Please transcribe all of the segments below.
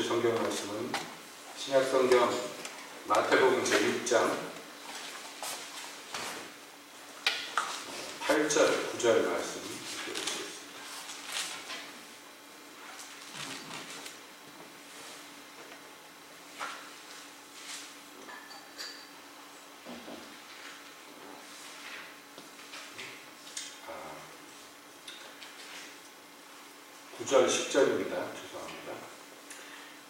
성경 말씀은 신약성경 마태복음 제6장 8절, 9절 말씀 읽어주시겠습니다. 아, 9절, 10절입니다. 죄송합니다.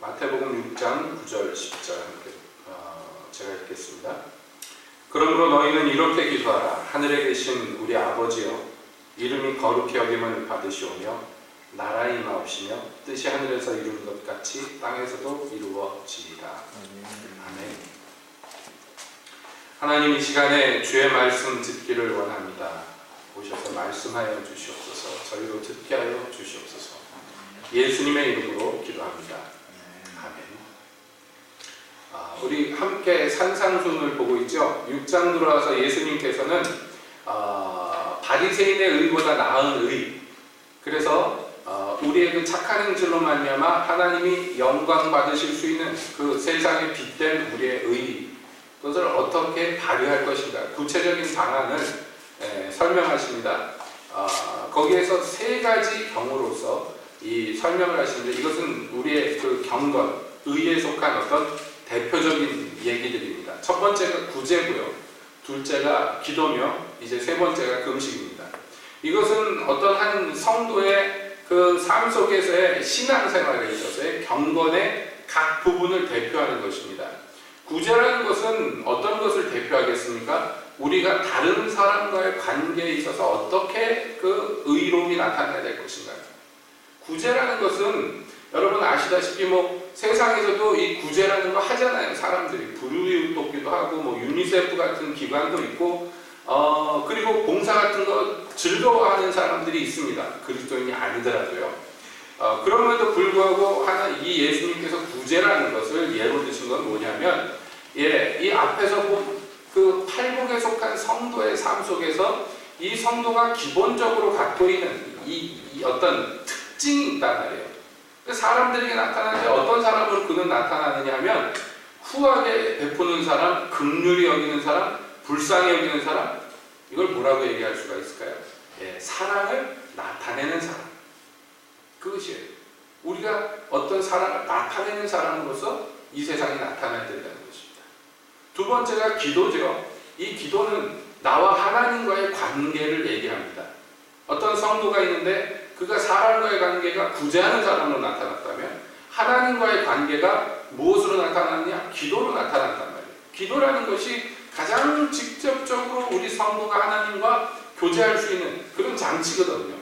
마태복음 6장 9절, 10절 함께 제가 읽겠습니다. 그러므로 너희는 이렇게 기도하라. 하늘에 계신 우리 아버지여, 이름이 거룩히 여김을 받으시오며 나라에 임하옵시며 뜻이 하늘에서 이룬 것 같이 땅에서도 이루어지리라. 아멘. 하나님, 이 시간에 주의 말씀 듣기를 원합니다. 오셔서 말씀하여 주시옵소서. 저희로 듣게 하여 주시옵소서. 예수님의 이름으로 기도합니다. 아멘. 우리 함께 산상순을 보고 있죠. 6장 들어와서 예수님께서는 바리새인의 의보다 나은 의, 그래서 우리의 그 착한 행실로 말미암아 하나님이 영광 받으실 수 있는 그 세상에 빛된 우리의 의, 그것을 어떻게 발휘할 것인가, 구체적인 방안을 설명하십니다. 거기에서 세 가지 경우로서 이 설명을 하시는데, 이것은 우리의 그 경건, 의에 속한 어떤 대표적인 얘기들입니다. 첫 번째가 구제고요, 둘째가 기도며, 이제 세 번째가 금식입니다. 이것은 어떤 한 성도의 그 삶 속에서의 신앙생활에 있어서의 경건의 각 부분을 대표하는 것입니다. 구제라는 것은 어떤 것을 대표하겠습니까? 우리가 다른 사람과의 관계에 있어서 어떻게 그 의로움이 나타나야 될 것인가. 구제라는 것은 여러분 아시다시피 세상에서도 이 구제라는 거 하잖아요. 사람들이 불우이웃 돕기도 하고 유니세프 같은 기관도 있고 그리고 봉사 같은 거 즐거워하는 사람들이 있습니다. 그리스도인이 아니더라도요. 그럼에도 불구하고 이 예수님께서 구제라는 것을 예로 드신 건 뭐냐면, 이 앞에서 본 그 팔복에 속한 성도의 삶 속에서 이 성도가 기본적으로 갖고 있는 이 어떤 특징이 있단 말이에요. 사람들에게 나타나는데 어떤 사람으로 그는 나타나느냐 하면, 후하게 베푸는 사람, 긍휼히 여기는 사람, 불쌍히 여기는 사람, 이걸 뭐라고 얘기할 수가 있을까요? 사랑을 나타내는 사람. 그것이에요. 우리가 어떤 사랑을 나타내는 사람으로서 이 세상에 나타나야 된다는 것입니다. 두 번째가 기도죠. 이 기도는 나와 하나님과의 관계를 얘기합니다. 어떤 성도가 있는데 그가 사람과의 관계가 구제하는 사람으로 나타났다면, 하나님과의 관계가 무엇으로 나타났냐? 기도로 나타난단 말이에요. 기도라는 것이 가장 직접적으로 우리 성도가 하나님과 교제할 수 있는 그런 장치거든요.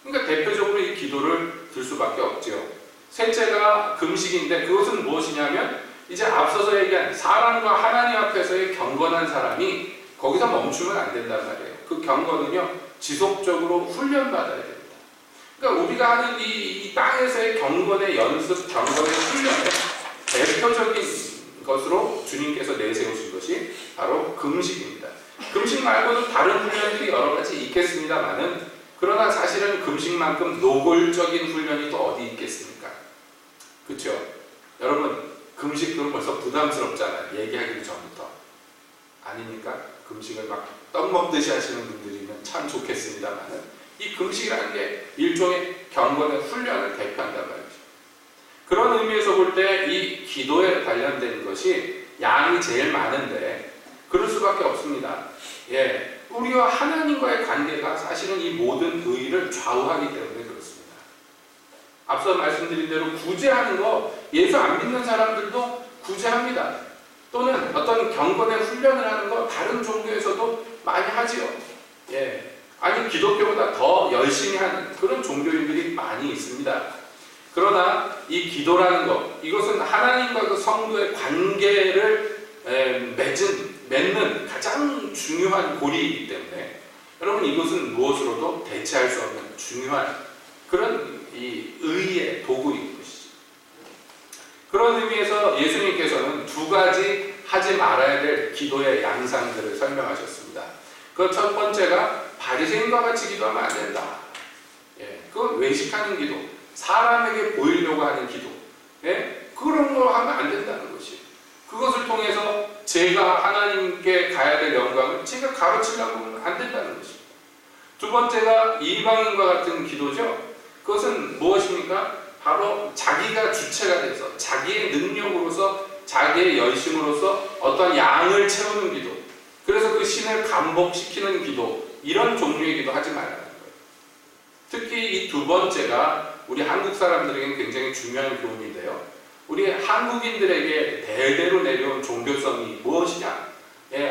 그러니까 대표적으로 이 기도를 들 수밖에 없죠. 셋째가 금식인데, 그것은 무엇이냐면 이제 앞서서 얘기한 사람과 하나님 앞에서의 경건한 사람이 거기서 멈추면 안 된단 말이에요. 그 경건은요, 지속적으로 훈련받아야 됩니다. 그러니까 우리가 하는 이 땅에서의 경건의 연습, 경건의 훈련의 대표적인 것으로 주님께서 내세우신 것이 바로 금식입니다. 금식 말고도 다른 훈련들이 여러 가지 있겠습니다만은, 그러나 사실은 금식만큼 노골적인 훈련이 또 어디 있겠습니까? 그렇죠? 여러분, 금식 그럼 벌써 부담스럽잖아요. 얘기하기도 전부터. 아닙니까? 금식을 막 떡 먹듯이 하시는 분들이면 참 좋겠습니다만은, 이 금식이라는 게 일종의 경건의 훈련을 대표한단 말이죠. 그런 의미에서 볼 때 이 기도에 관련된 것이 양이 제일 많은데, 그럴 수밖에 없습니다. 우리와 하나님과의 관계가 사실은 이 모든 의의를 좌우하기 때문에 그렇습니다. 앞서 말씀드린 대로 구제하는 거, 예수 안 믿는 사람들도 구제합니다. 또는 어떤 경건의 훈련을 하는 거 다른 종교에서도 많이 하지요. 아니 기독교보다 더 열심히 하는 그런 종교인들이 많이 있습니다. 그러나 이 기도라는 것, 이것은 하나님과 그 성도의 관계를 맺는 가장 중요한 고리이기 때문에, 여러분 이것은 무엇으로도 대체할 수 없는 중요한 그런 이 의의 도구인 것이죠. 그런 의미에서 예수님께서는 두 가지 하지 말아야 될 기도의 양상들을 설명하셨습니다. 그 첫 번째가 바리새인과 같이 기도하면 안 된다. 그건 외식하는 기도, 사람에게 보이려고 하는 기도, 제가 하나님께 가야 될 영광을 제가 가로치려고 하면 안 된다는 것입니다. 두 번째가 이방인과 같은 기도죠. 그것은 무엇입니까? 바로 자기가 주체가 돼서 자기의 능력으로서 자기의 열심으로서 어떤 양을 채우는 기도, 그래서 그 신을 감복시키는 기도, 이런 종류의 기도 하지 말라는 거예요. 특히 이 두 번째가 우리 한국 사람들에게는 굉장히 중요한 교훈인데요. 우리 한국인들에게 대대로 내려온 종교성이 무엇이냐?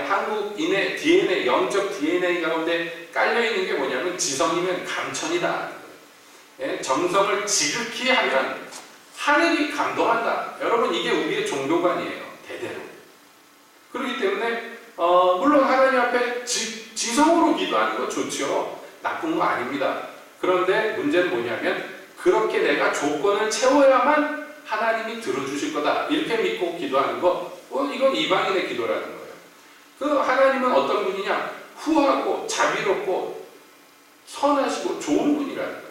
한국인의 DNA, 영적 DNA 가운데 깔려있는 게 뭐냐면 지성이면 감천이다. 정성을 지극히 하면 하늘이 감동한다. 여러분, 이게 우리의 종교관이에요. 대대로. 그렇기 때문에 물론 하나님 앞에 지성으로 기도하는 거 좋죠. 나쁜 거 아닙니다. 그런데 문제는 뭐냐면 그렇게 내가 조건을 채워야만 하나님이 들어주실 거다. 이렇게 믿고 기도하는 거, 이건 이방인의 기도라는 거예요. 그 하나님은 어떤 분이냐? 후하고 자비롭고 선하시고 좋은 분이라는 거예요.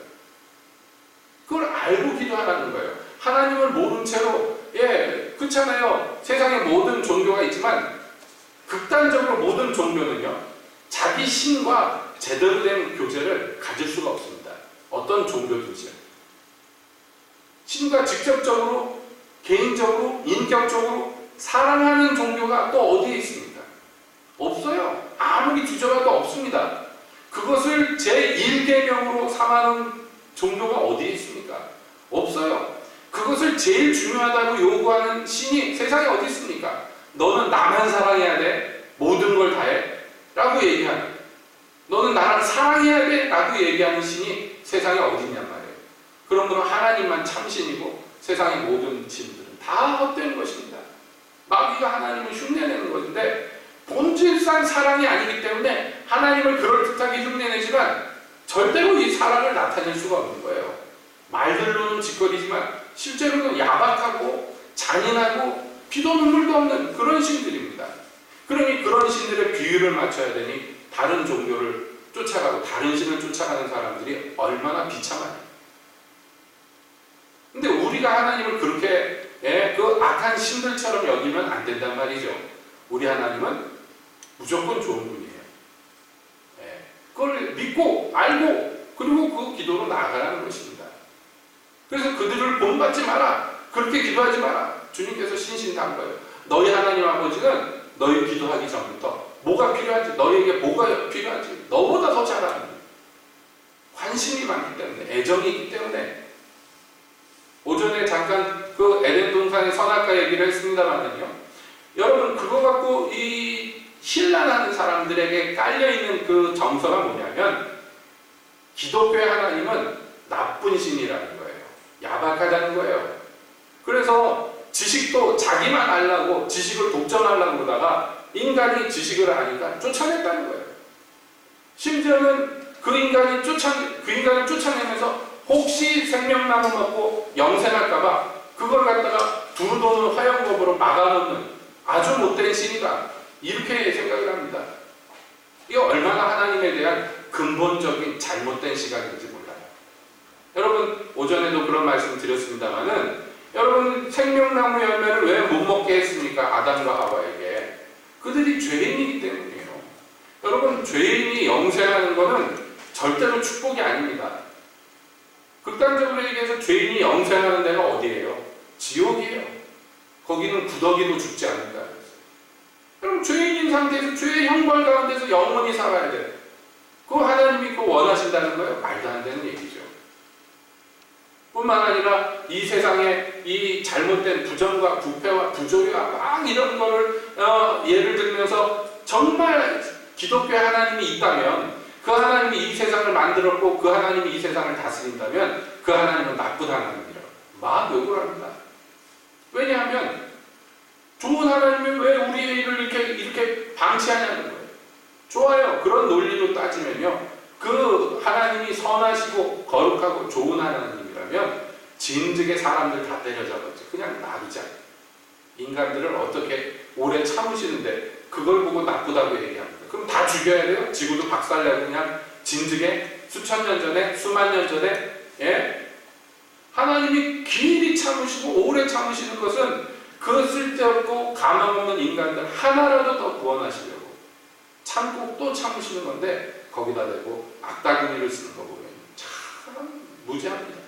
그걸 알고 기도하라는 거예요. 하나님을 모른 채로, 그렇잖아요. 세상에 모든 종교가 있지만 극단적으로 모든 종교는요, 자기 신과 제대로 된 교제를 가질 수가 없습니다. 어떤 종교든지요. 신과 직접적으로, 개인적으로, 인격적으로 사랑하는 종교가 또 어디에 있습니까? 없어요. 아무리 뒤져봐도 없습니다. 그것을 제1계명으로 삼하는 종교가 어디에 있습니까? 없어요. 그것을 제일 중요하다고 요구하는 신이 세상에 어디 있습니까? 너는 나만 사랑해야 돼. 모든 걸 다해. 라고 얘기하는, 너는 나를 사랑해야 돼. 라고 얘기하는 신이 세상에 어디 있냔 말이에요. 그러므로 하나님만 참신이고 세상의 모든 신들은 다 헛된 것입니다. 마귀가 하나님을 흉내내는 것인데 본질상 사랑이 아니기 때문에 하나님을 그럴듯하게 흉내내지만 절대로 이 사랑을 나타낼 수가 없는 거예요. 말들로는 짓거리지만 실제로는 야박하고 잔인하고 피도 눈물도 없는 그런 신들입니다. 그러니 그런 신들의 비유를 맞춰야 되니 다른 종교를 쫓아가고 다른 신을 쫓아가는 사람들이 얼마나 비참하냐. 근데 우리가 하나님을 그렇게 그 악한 신들처럼 여기면 안 된단 말이죠. 우리 하나님은 무조건 좋은 분이에요. 그걸 믿고 알고 그리고 그 기도로 나아가라는 것입니다. 그래서 그들을 본받지 마라. 그렇게 기도하지 마라. 주님께서 신신한 거예요. 너희 하나님 아버지는 너희 기도하기 전부터 뭐가 필요한지, 너희에게 뭐가 필요한지 너보다 더 잘 아는, 관심이 많기 때문에, 애정이 있기 때문에. 오전에 잠깐 그 에덴 동산의 선악과 얘기를 했습니다만요, 여러분 그거 갖고 이 신란하는 사람들에게 깔려있는 그 정서가 뭐냐면 기독교의 하나님은 나쁜 신이라는 거예요. 야박하다는 거예요. 그래서 지식도 자기만 알라고 지식을 독점하려고 그러다가 인간이 지식을 아니까 쫓아냈다는 거예요. 심지어는 그 인간을 쫓아내면서 혹시 생명나무 먹고 영생할까봐 그걸 갖다가 두루도는 화영검으로 막아놓는 아주 못된 신이다. 이렇게 생각을 합니다. 이게 얼마나 하나님에 대한 근본적인 잘못된 시각인지 몰라요. 여러분, 오전에도 그런 말씀 드렸습니다만은, 여러분, 생명나무 열매를 왜 못 먹게 했습니까? 아담과 하와에게. 그들이 죄인이기 때문이에요. 여러분, 죄인이 영생하는 것은 절대로 축복이 아닙니다. 극단적으로 얘기해서 죄인이 영생하는 데가 어디예요? 지옥이에요. 거기는 구더기도 죽지 않는다. 그럼 죄인인 상태에서 죄의 형벌 가운데서 영원히 살아야 돼. 그거 하나님이 그거 원하신다는 거예요? 말도 안 되는 얘기죠. 뿐만 아니라 이 세상에 이 잘못된 부정과 부패와 부조리와 막 이런 거를 예를 들면서 정말 기독교의 하나님이 있다면, 그 하나님이 이 세상을 만들었고 그 하나님이 이 세상을 다스린다면 그 하나님은 나쁜 하나님이라고 막 욕을 합니다. 왜냐하면 좋은 하나님이 왜 우리의 일을 이렇게 방치하냐는 거예요. 좋아요. 그런 논리로 따지면요, 그 하나님이 선하시고 거룩하고 좋은 하나님이라면 진즉에 사람들 다 때려잡았죠. 그냥 놔두자. 인간들을 어떻게 오래 참으시는데 그걸 보고 나쁘다고 얘기합니다. 그럼 다 죽여야 돼요? 지구도 박살내고 그냥 진즉에 수천 년 전에, 수만 년 전에, 하나님이 길이 참으시고 오래 참으시는 것은 그 쓸데없고 가망 없는 인간들 하나라도 더 구원하시려고 참고 또 참으시는 건데 거기다 대고 악다구니를 쓰는 거 보면 참 무지합니다.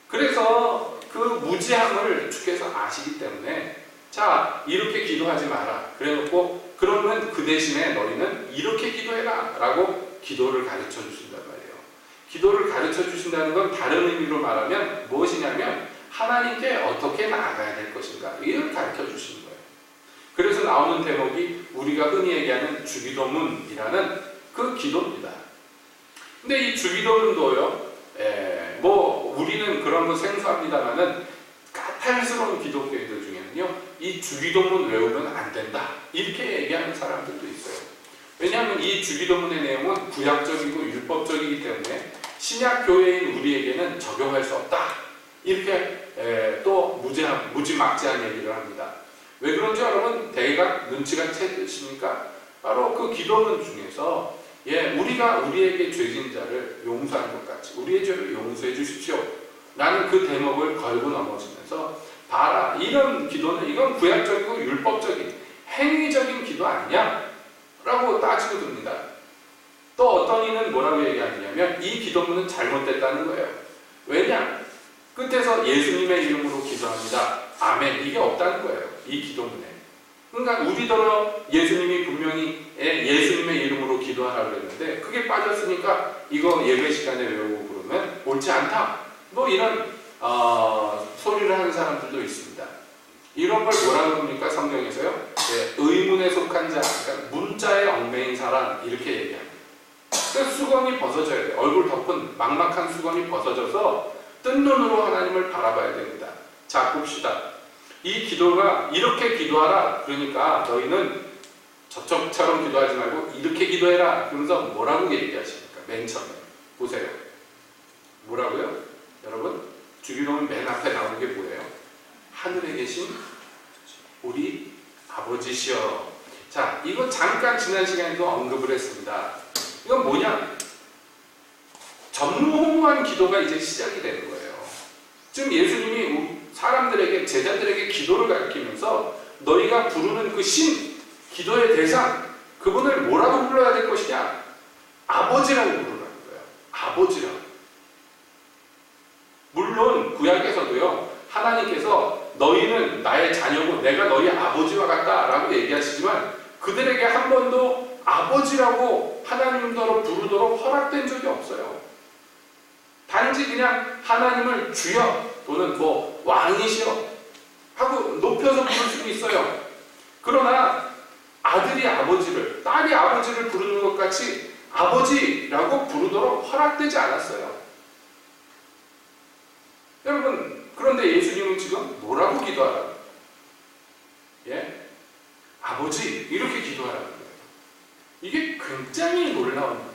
그래서 그 무지함을 주께서 아시기 때문에 자, 이렇게 기도하지 마라. 그래놓고 그러면 그 대신에 너희는 이렇게 기도해라 라고 기도를 가르쳐 주신단 말이에요. 기도를 가르쳐 주신다는 건 다른 의미로 말하면 무엇이냐면 하나님께 어떻게 나아가야 될 것인가 이걸 가르쳐 주시는 거예요. 그래서 나오는 대목이 우리가 흔히 얘기하는 주기도문이라는 그 기도입니다. 근데 이 주기도문도요, 뭐 우리는 그런 거 생소합니다만은 까탈스러운 기독교인들 중에는요, 이 주기도문 외우면 안 된다 이렇게 얘기하는 사람들도 있어요. 왜냐하면 이 주기도문의 내용은 구약적이고 율법적이기 때문에 신약 교회인 우리에게는 적용할 수 없다 이렇게 또 무지막지한 얘기를 합니다. 왜 그런지 여러분 대각 눈치가 채시니까 바로 그 기도문 중에서 우리가 우리에게 죄진 자를 용서한 것 같이 우리의 죄를 용서해 주십시오 라는 그 대목을 걸고 넘어지면서 봐라, 이런 기도는 이건 구약적이고 율법적인 행위적인 기도 아니냐 라고 따지고 듭니다. 또 어떤 이는 뭐라고 얘기하냐면 이 기도문은 잘못됐다는 거예요. 왜냐? 끝에서 예수님의 이름으로 기도합니다. 아멘. 이게 없다는 거예요. 이 기도문에. 그러니까 우리더러 예수님이 분명히 예수님의 이름으로 기도하라고 했는데 그게 빠졌으니까 이거 예배 시간에 외우고 그러면 옳지 않다. 뭐 이런 소리를 하는 사람들도 있습니다. 이런 걸 뭐라고 합니까? 성경에서요. 의문에 속한 자, 그러니까 문자에 얽매인 사람 이렇게 얘기합니다. 그러니까 수건이 벗어져야 돼요. 얼굴 덮은 막막한 수건이 벗어져서 뜬 눈으로 하나님을 바라봐야 됩니다. 자, 봅시다. 이 기도가 이렇게 기도하라. 그러니까 너희는 저쪽처럼 기도하지 말고 이렇게 기도해라. 그러면서 뭐라고 얘기하십니까? 맨 처음에. 보세요. 뭐라고요? 여러분, 주기도문 맨 앞에 나오는 게 뭐예요? 하늘에 계신 우리 아버지시여. 자, 이거 잠깐 지난 시간에도 언급을 했습니다. 이건 뭐냐? 전무후무한 기도가 이제 시작이 되는 거예요. 지금 예수님이 사람들에게, 제자들에게 기도를 가르치면서 너희가 부르는 그 신, 기도의 대상, 그분을 뭐라고 불러야 될 것이냐? 아버지라고 부르라는 거예요. 아버지라고. 물론 구약에서도요, 하나님께서 너희는 나의 자녀고 내가 너희 아버지와 같다라고 얘기하시지만 그들에게 한 번도 아버지라고 하나님더러 부르도록 허락된 적이 없어요. 단지 그냥 하나님을 주여 또는 뭐 왕이시여 하고 높여서 부를 수도 있어요. 그러나 아들이 아버지를, 딸이 아버지를 부르는 것 같이 아버지라고 부르도록 허락되지 않았어요. 여러분, 그런데 예수님은 지금 뭐라고 기도하라고? 아버지 이렇게 기도하라는 거예요. 이게 굉장히 놀라운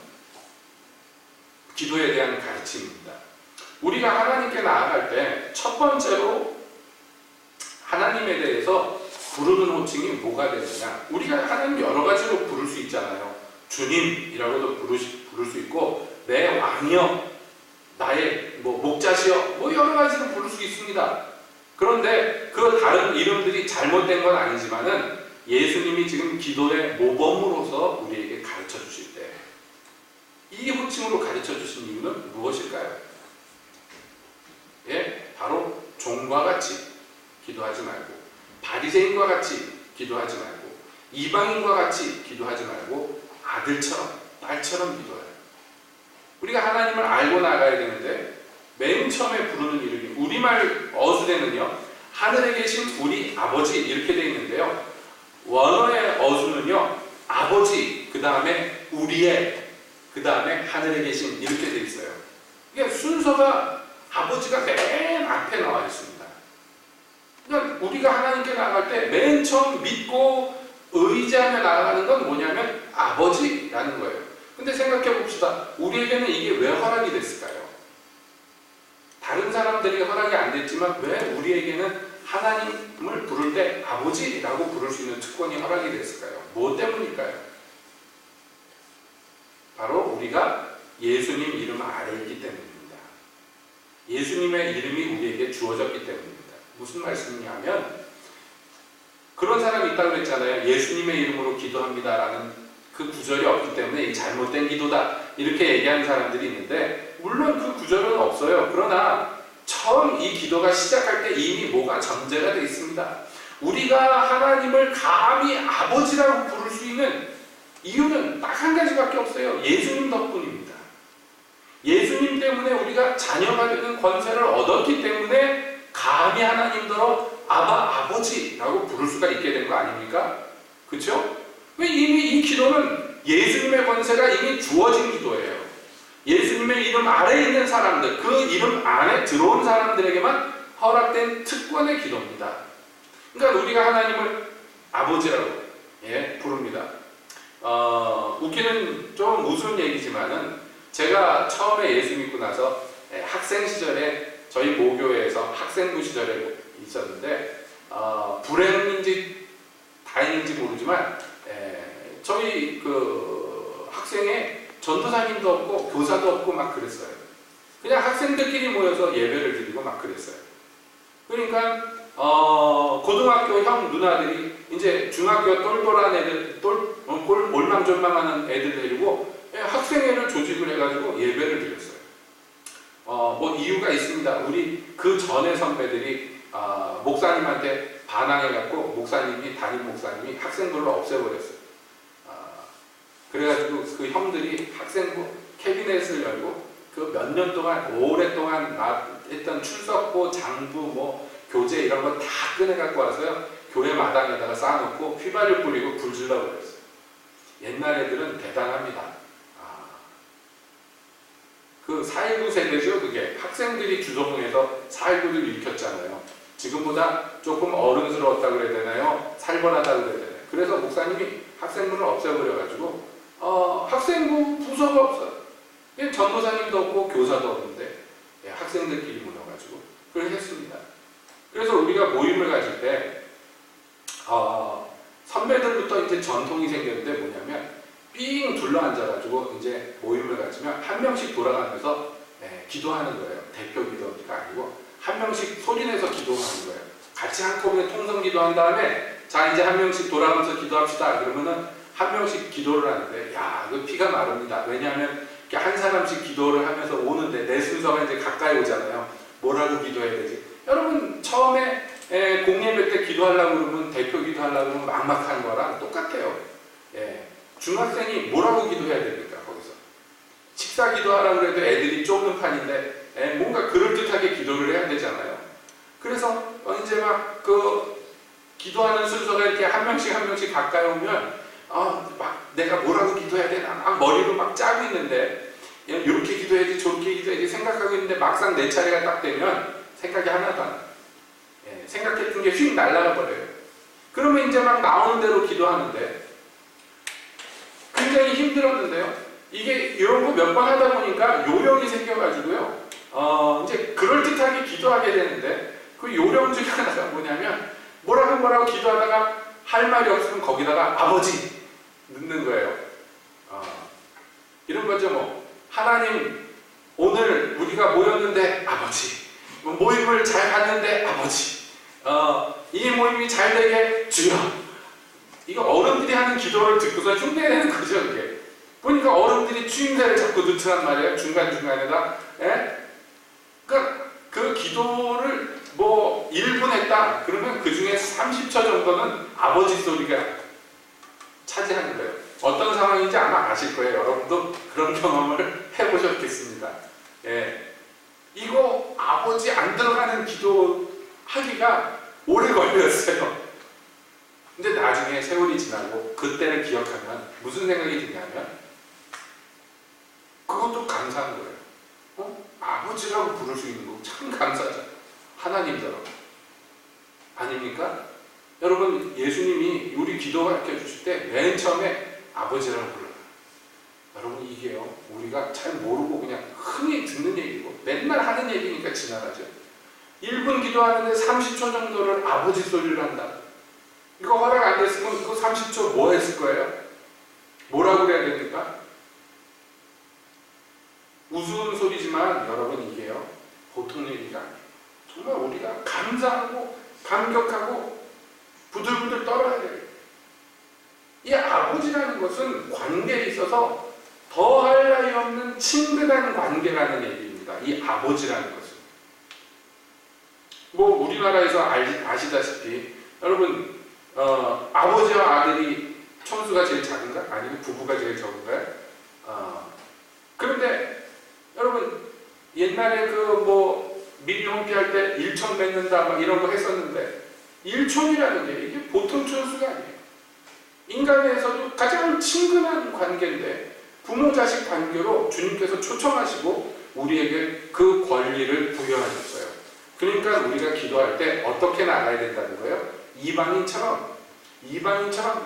기도에 대한 가르침입니다. 우리가 하나님께 나아갈 때 첫 번째로 하나님에 대해서 부르는 호칭이 뭐가 되느냐? 우리가 하나님 여러 가지로 부를 수 있잖아요. 주님이라고도 부를 수 있고 내 왕이여, 나의 뭐 목자시여, 뭐 여러 가지로 부를 수 있습니다. 그런데 그 다른 이름들이 잘못된 건 아니지만은 예수님이 지금 기도의 모범으로서 우리에게 가르쳐 주실 때 이 호칭으로 가르쳐 주신 이유는 무엇일까요? 바로 종과 같이 기도하지 말고, 바리새인과 같이 기도하지 말고, 이방인과 같이 기도하지 말고 아들처럼, 딸처럼 기도해요. 우리가 하나님을 알고 나가야 되는데 맨 처음에 부르는 이름이 우리말 어수대는요, 하늘에 계신 우리 아버지 이렇게 되어 있는데요, 원어의 어수는요, 아버지 그 다음에 우리의 그 다음에 하늘에 계신 이렇게 되어 있어요. 이게 순서가 아버지가 맨 앞에 나와 있습니다. 그러니까 우리가 하나님께 나아갈 때 맨 처음 믿고 의지하며 나아가는 건 뭐냐면 아버지라는 거예요. 근데 생각해 봅시다. 우리에게는 이게 왜 허락이 됐을까요? 다른 사람들에게 허락이 안 됐지만 왜 우리에게는 하나님을 부를 때 아버지라고 부를 수 있는 특권이 허락이 됐을까요? 뭐 때문일까요? 바로 우리가 예수님 이름 아래 있기 때문입니다. 예수님의 이름이 우리에게 주어졌기 때문입니다. 무슨 말씀이냐면 그런 사람이 있다고 그랬잖아요. 예수님의 이름으로 기도합니다라는 그 구절이 없기 때문에 이 잘못된 기도다 이렇게 얘기하는 사람들이 있는데, 물론 그 구절은 없어요. 그러나 처음 이 기도가 시작할 때 이미 뭐가 전제가 되어 있습니다. 우리가 하나님을 감히 아버지라고 부를 수 있는 이유는 딱 한 가지밖에 없어요. 예수님 덕분입니다. 예수님 때문에 우리가 자녀가 되는 권세를 얻었기 때문에 감히 하나님더러 아버지라고 부를 수가 있게 된 거 아닙니까? 그렇죠? 이미 이 기도는 예수님의 권세가 이미 주어진 기도예요. 예수님의 이름 아래에 있는 사람들, 그 이름 안에 들어온 사람들에게만 허락된 특권의 기도입니다. 그러니까 우리가 하나님을 아버지라고 부릅니다. 웃기는 좀 우스운 얘기지만은, 제가 처음에 예수 믿고 나서 학생 시절에 저희 모교회에서 학생부 시절에 있었는데, 불행인지 다행인지 모르지만 저희 그 학생에 전도사님도 없고 교사도 없고 막 그랬어요. 그냥 학생들끼리 모여서 예배를 드리고 막 그랬어요. 그러니까 고등학교 형 누나들이 이제 중학교 똘똘한 애들, 올망졸망하는 애들 데리고 학생회를 조직을 해가지고 예배를 드렸어요. 뭐 이유가 있습니다. 우리 그 전에 선배들이 목사님한테 반항해갖고 담임 목사님이 학생부를 없애버렸어요. 그래가지고 그 형들이 학생부 캐비넷을 열고 그 몇 년 동안 오랫동안 했던 출석부, 장부, 뭐 교재 이런 거 다 꺼내갖고 와서요, 교회 마당에다가 쌓아놓고 휘발유 뿌리고 불 질러버렸어요. 옛날 애들은 대단합니다. 그 4.19 세대죠. 그게 학생들이 주동해서 4.19를 일으켰잖아요. 지금보다 조금 어른스러웠다 그래야 되나요? 살벌하다 그래야 되나요? 그래서 목사님이 학생부를 없애버려가지고 학생부 부서가 없어요. 전도사님도 없고 교사도 없는데 학생들끼리 모여가지고 그렇게 했습니다. 그래서 우리가 모임을 가질 때 선배들부터 이제 전통이 생겼는데, 뭐냐면 삥 둘러앉아가지고 이제 모임을 가지면 한 명씩 돌아가면서 기도하는 거예요. 대표 기도가 아니고 한 명씩 소리내서 기도하는 거예요. 같이 한꺼번에 통성 기도한 다음에 자 이제 한 명씩 돌아가면서 기도합시다. 그러면은 한 명씩 기도를 하는데, 야, 그 피가 마릅니다. 왜냐하면 이렇게 한 사람씩 기도를 하면서 오는데 내 순서가 이제 가까이 오잖아요. 뭐라고 기도해야 되지? 여러분 처음에 공예배 때 기도하려고 그러면, 대표 기도하려고 그러면 막막한 거랑 똑같아요. 중학생이 뭐라고 기도해야 됩니까? 거기서 식사 기도하라고 해도 애들이 좁는 판인데 뭔가 그럴듯하게 기도를 해야 되잖아요. 그래서 이제 막 그 기도하는 순서가 이렇게 한 명씩 가까이 오면 막 내가 뭐라고 기도해야 되나 막 머리로 막 짜고 있는데, 이렇게 기도해야지 저렇게 기도해야지 생각하고 있는데, 막상 내 차례가 딱 되면 생각이 하나도 안 나요. 생각했던 게 휙 날아가 버려요. 그러면 이제 막 나오는 대로 기도하는데 굉장히 힘들었는데요. 이게 이런 거 몇 번 하다 보니까 요령이 생겨가지고요. 이제 그럴듯하게 기도하게 되는데, 그 요령 중에 하나가 뭐냐면, 뭐라고 기도하다가 할 말이 없으면 거기다가 아버지 넣는 거예요. 이런 거죠. 뭐 하나님, 오늘 우리가 모였는데 아버지, 모임을 잘 갔는데 아버지, 이 모임이 잘 되게 주여. 이거 어른들이 하는 기도를 듣고서 흉내내는 거죠. 그게 보니까 어른들이 추임새를 자꾸 넣더란 말이에요. 중간중간에다. 그러니까 그 기도를 뭐 1분 했다 그러면 그 중에 30초 정도는 아버지 소리가 차지하는 거예요. 어떤 상황인지 아마 아실 거예요. 여러분도 그런 경험을 해보셨겠습니다. 이거 아버지 안 들어가는 기도 하기가 오래 걸렸어요. 근데 나중에 세월이 지나고 그때를 기억하면 무슨 생각이 드냐면, 그것도 감사한 거예요. 아버지라고 부를 수 있는 거 참 감사하죠. 하나님처럼. 아닙니까? 여러분, 예수님이 우리 기도 가르쳐 주실 때 맨 처음에 아버지라고 불러요. 여러분, 이게요, 우리가 잘 모르고 그냥 흔히 듣는 얘기고 맨날 하는 얘기니까 지나가죠. 1분 기도하는데 30초 정도를 아버지 소리를 한다. 이거 허락 안 됐으면 그 30초 뭐 했을 거예요? 뭐라고 해야 됩니까? 우스운 소리지만 여러분, 이게요, 보통 얘기가 아니에요. 정말 우리가 감사하고 감격하고 부들부들 이 아버지라는 것은 관계에 있어서 더할 나위 없는 친근한 관계라는 얘기입니다. 이 아버지라는 것은. 뭐 우리나라에서 아시다시피 여러분 아버지와 아들이 총수가 제일 작은가? 아니면 부부가 제일 적은가요? 그런데 여러분 옛날에 그 뭐 미리홈피할 때 일촌 맺는다 막 이런 거 했었는데 일촌이라는 게 이게 보통 촌수가 아니에요. 인간에서도 가장 친근한 관계인데 부모 자식 관계로 주님께서 초청하시고 우리에게 그 권리를 부여하셨어요. 그러니까 우리가 기도할 때 어떻게 나가야 된다는 거예요? 이방인처럼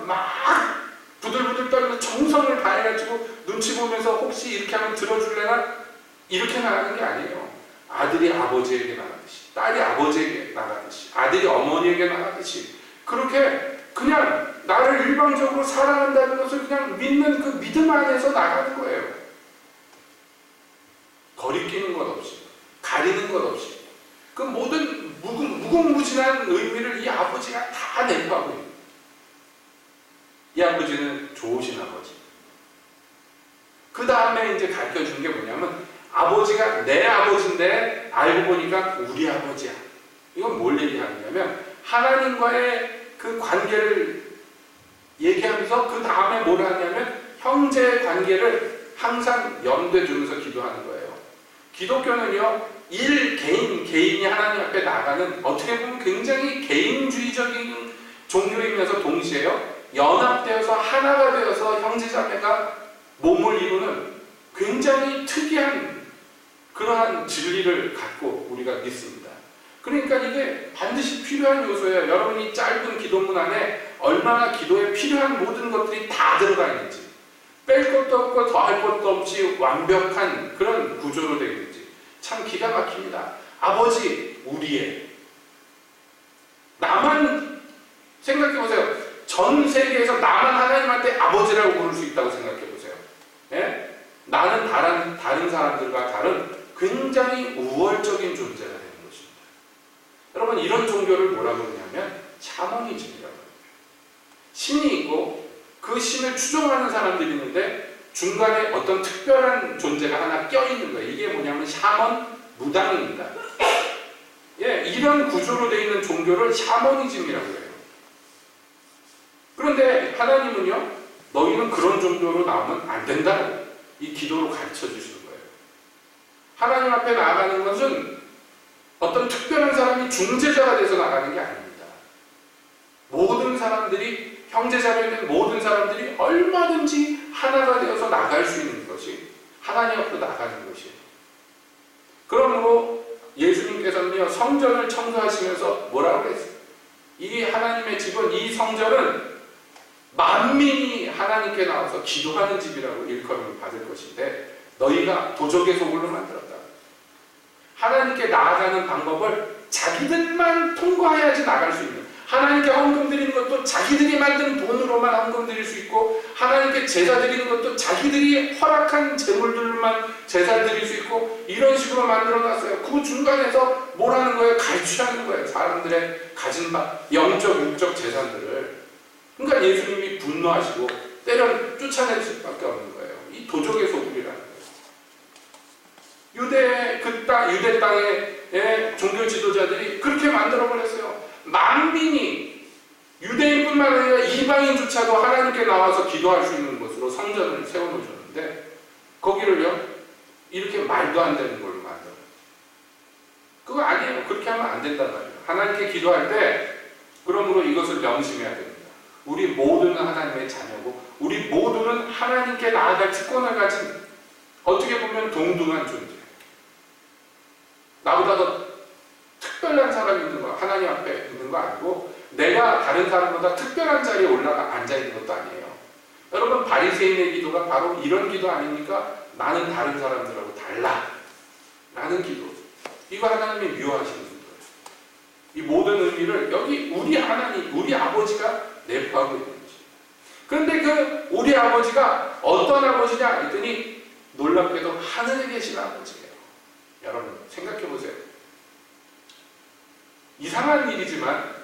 막 부들부들 떨면서 정성을 다해가지고 눈치 보면서 혹시 이렇게 하면 들어줄래나? 이렇게 나가는 게 아니에요. 아들이 아버지에게 나가듯이, 딸이 아버지에게 나가듯이, 아들이 어머니에게 나가듯이, 그렇게 그냥 나를 일방적으로 사랑한다는 것을 그냥 믿는 그 믿음 안에서 나가는 거예요. 거리끼는 것 없이, 가리는 것 없이. 그 모든 무궁무진한 의미를 이 아버지가 다 내포하고 있는. 이 아버지는 좋으신 아버지. 그 다음에 이제 가르쳐 준 게 뭐냐면 아버지가 내 아버지인데 알고 보니까 우리 아버지야. 이건 뭘 얘기하느냐면 하나님과의 그 관계를 얘기하면서 그 다음에 뭘 하냐면 형제 관계를 항상 염두에 두면서 기도하는 거예요. 기독교는요, 개인이 하나님 앞에 나가는 어떻게 보면 굉장히 개인주의적인 종교이면서 동시에요, 연합되어서 하나가 되어서 형제자매가 몸을 이루는 굉장히 특이한 그러한 진리를 갖고 우리가 믿습니다. 그러니까 이게 반드시 필요한 요소예요. 여러분이 짧은 기도문 안에 얼마나 기도에 필요한 모든 것들이 다 들어가 있는지, 뺄 것도 없고 더할 것도 없이 완벽한 그런 구조로 되어 있는지 참 기가 막힙니다. 아버지 우리의, 나만 생각해보세요. 전 세계에서 나만 하나님한테 아버지라고 부를 수 있다고 생각해보세요. 예? 나는 다른 사람들과 다른 굉장히 우월적인 존재가 되는 것입니다. 여러분 이런 종교를 뭐라고 그러냐면 샤머니즘이라고 합니다. 신이 있고 그 신을 추종하는 사람들이 있는데 중간에 어떤 특별한 존재가 하나 껴있는 거예요. 이게 뭐냐면 샤먼 무당입니다. 예, 이런 구조로 되어 있는 종교를 샤머니즘이라고 해요. 그런데 하나님은요, 너희는 그런 종교로 나오면 안 된다고 이 기도로 가르쳐 주시는 거예요. 하나님 앞에 나아가는 것은 어떤 특별한 사람이 중재자가 돼서 나가는 게 아닙니다. 모든 사람들이, 형제자매된 모든 사람들이 얼마든지 하나가 되어서 나갈 수 있는 것이 하나님 앞으로 나가는 것이에요. 그러므로 예수님께서는요, 성전을 청소하시면서 뭐라고 했어요? 이 하나님의 집은, 이 성전은 만민이 하나님께 나와서 기도하는 집이라고 일컬음을 받을 것인데 너희가 도적의 소굴로 만들었다. 하나님께 나아가는 방법을 자기들만 통과해야지 나갈 수 있는, 하나님께 헌금 드리는 것도 자기들이 만든 돈으로만 헌금 드릴 수 있고, 하나님께 제사 드리는 것도 자기들이 허락한 재물들만 제사 드릴 수 있고, 이런 식으로 만들어놨어요. 그 중간에서 뭘 하는 거예요? 갈취하는 거예요. 사람들의 가진 영적, 육적 재산들을. 그러니까 예수님이 분노하시고 때려 쫓아낼 수밖에 없는 거예요. 이 도적의 소굴이라는 거예요. 유대 땅의 종교 지도자들이 그렇게 만들어버렸어요. 만민이, 유대인뿐만 아니라 이방인조차도 하나님께 나와서 기도할 수 있는 곳으로 성전을 세워놓으셨는데 거기를요, 이렇게 말도 안 되는 걸로 만들어요. 그거 아니에요. 그렇게 하면 안 된단 말이에요. 하나님께 기도할 때 그러므로 이것을 명심해야 됩니다. 우리 모두는 하나님의 자녀고 우리 모두는 하나님께 나아갈 특권을 가진, 어떻게 보면 동등한 존재. 나보다 더 특별한 사람이 있는 거, 하나님 앞에 있는 거 아니고 내가 다른 사람보다 특별한 자리에 올라가 앉아있는 것도 아니에요. 여러분 바리새인의 기도가 바로 이런 기도 아닙니까? 나는 다른 사람들하고 달라 라는 기도. 이거 하나님이 미워하시는 거예요. 이 모든 의미를 여기 우리 하나님, 우리 아버지가 내포하고 있는 거죠. 그런데 그 우리 아버지가 어떤 아버지냐 했더니 놀랍게도 하늘에 계신 아버지예요. 여러분 생각해 보세요. 이상한 일이지만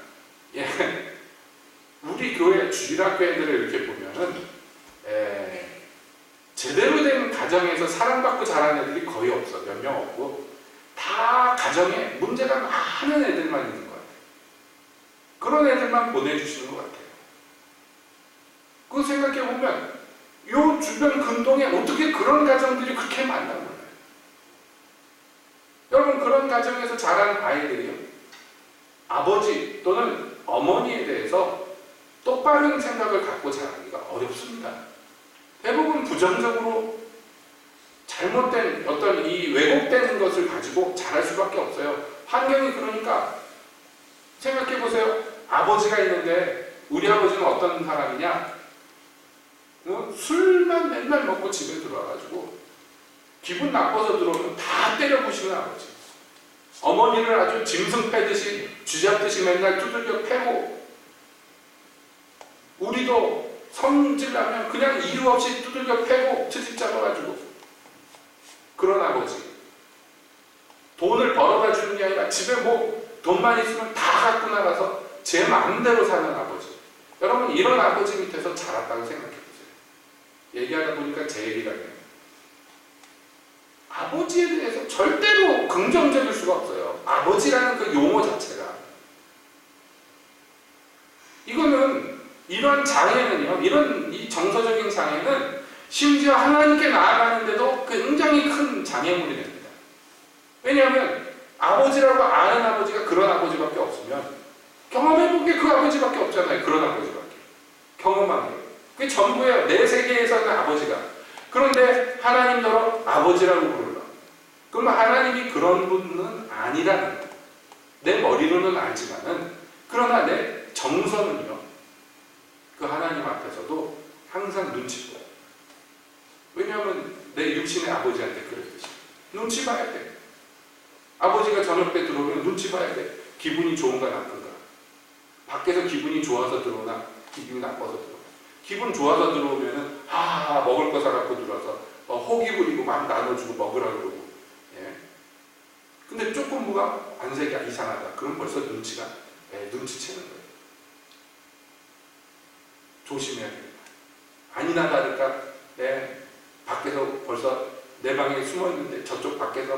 우리 교회 주일학교애들을 이렇게 보면 보면은 제대로 된 가정에서 사랑받고 자란 애들이 거의 없어. 몇 명 없고 다 가정에 문제가 많은 애들만 있는 것 같아요. 그런 애들만 보내주시는 것 같아요. 그거 생각해보면 요 주변 근동에 어떻게 그런 가정들이 그렇게 많나 몰라요. 여러분, 그런 가정에서 자란 아이들이요, 아버지 또는 어머니에 대해서 똑바른 생각을 갖고 자라기가 어렵습니다. 대부분 부정적으로 잘못된 어떤 이 왜곡된 것을 가지고 자랄 수밖에 없어요. 환경이 그러니까. 생각해보세요. 아버지가 있는데 우리 아버지는 어떤 사람이냐? 술만 맨날 먹고 집에 들어와가지고 기분 나빠서 들어오면 다 때려부시는 아버지. 어머니를 아주 짐승 패듯이 쥐잡듯이 맨날 두들겨 패고, 우리도 성질나면 그냥 이유 없이 두들겨 패고 트집 잡아가지고, 그런 아버지. 돈을 벌어다 주는 게 아니라 집에 뭐 돈만 있으면 다 갖고 나가서 제 마음대로 사는 아버지. 여러분, 이런 아버지 밑에서 자랐다고 생각해보세요. 얘기하다 보니까 제 얘기가 돼요. 아버지에 대해서 절대로 긍정적일 수가 없어요. 아버지라는 그 용어 자체가. 이거는, 이런 장애는요, 이런 이 정서적인 장애는 심지어 하나님께 나아가는데도 굉장히 큰 장애물이 됩니다. 왜냐하면 아버지라고 아는 아버지가 그런 아버지밖에 없으면 경험해본 게 그 아버지밖에 없잖아요. 그런 아버지밖에. 경험한 게. 그게 전부예요. 내 세계에서는 아버지가. 그런데 하나님더러 아버지라고 부르라. 그러면 하나님이 그런 분은 아니라는 거예요. 내 머리로는 알지만은, 그러나 내 정서는요, 그 하나님 앞에서도 항상 눈치 봐요. 왜냐하면 내 육신의 아버지한테 그랬듯이 눈치 봐야 돼. 아버지가 저녁 때 들어오면 눈치 봐야 돼. 기분이 좋은가 나쁜가. 밖에서 기분이 좋아서 들어오나 기분이 나빠서 들어오나. 기분 좋아서 들어오면은 먹을 거 사갖고 들어와서 호기 부리고 막 나눠주고 먹으라 그러고. 예. 근데 조금 뭐가 안색이 이상하다. 그럼 벌써 눈치가 눈치채는 거예요. 조심해야 됩니다. 아니나 다를까 밖에서 벌써 내 방에 숨어 있는데 저쪽 밖에서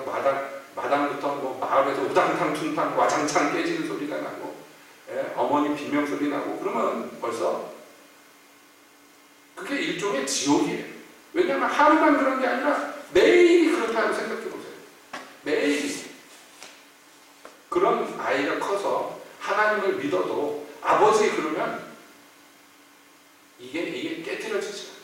마당부터 뭐 마을에서 우당탕 퉁탕 와장창 깨지는 소리가 나고, 어머니 비명 소리 나고, 그러면 벌써 그게 일종의 지옥이에요. 왜냐하면 하루만 그런 게 아니라 매일이 그렇다고 생각해 보세요. 매일이. 그런 아이가 커서 하나님을 믿어도 아버지 그러면 이게 깨트려지죠.